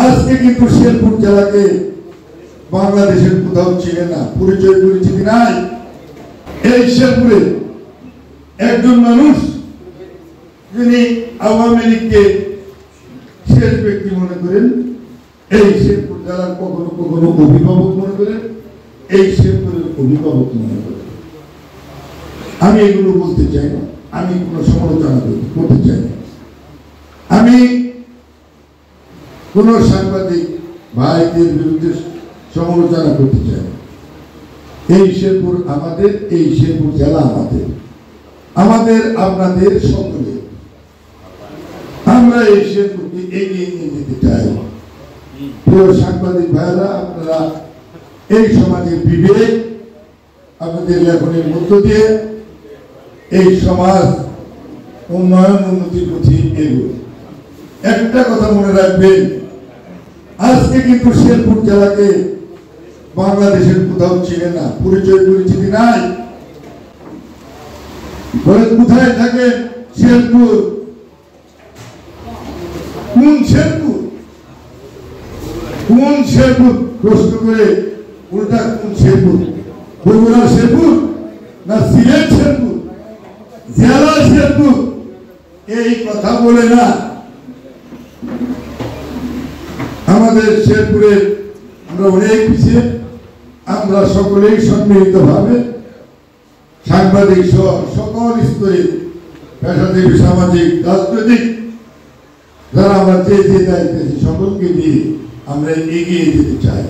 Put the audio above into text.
আজকে কিন্তু শেরপুর জেলাকে বাংলাদেশের কোথাও চিনে না, পরিচয় পরিচিতি নাই। এই শেরপুরে একজন মানুষ যিনি আওয়ামী লীগকে শেষ ব্যক্তি মনে করেন, এই শেরপুর জেলার কখনো কখনো অভিভাবক মনে করেন, এই শেরপুরের অভিভাবক মনে করেন। আমি এগুলো বলতে চাই না, আমি কোনো সমালোচনা করতে চাই না, আমি কোন সাংবাদিক ভাইদের বিরুদ্ধে সমালোচনা করতে চাই না। এই শেরপুর আমাদের, এই শেরপুর জেলা আমাদের, আমাদের আপনাদের সকলে। আমরা এই শেরপুরকে এগিয়ে নিয়ে যেতে চাই। প্রিয় সাংবাদিক ভাইরা, আপনারা এই সমাজের বিবেক আপনাদের লেখনের মধ্য দিয়ে এই সমাজ উন্নয়ন উন্নতির পথে এগোয়। একটা কথা মনে রাখবেন, আজকে কিন্তু শেরপুর জেলাকে বাংলাদেশের কোথাও চিনে না, পরিচয় পরিচিতি নাই। কোথায় থাকে শেরপুর? কোন শেরপুর? কোন শেরপুর প্রশ্ন করে উল্টা কোন শেরপুর? বগুড়া শেরপুর না সিলেট শেরপুর, জেলা শেরপুর? এই কথা বলে না। আমাদের শেরপুরে আমরা অনেক পিছিয়ে, আমরা সকলেই সম্মিলিত ভাবে সাংবাদিক সহ সকল স্তরে পেশাজীবী, সামাজিক, রাজনৈতিক যারা আমরা যে দায়িত্ব সকলকে নিয়ে আমরা এগিয়ে যেতে চাই।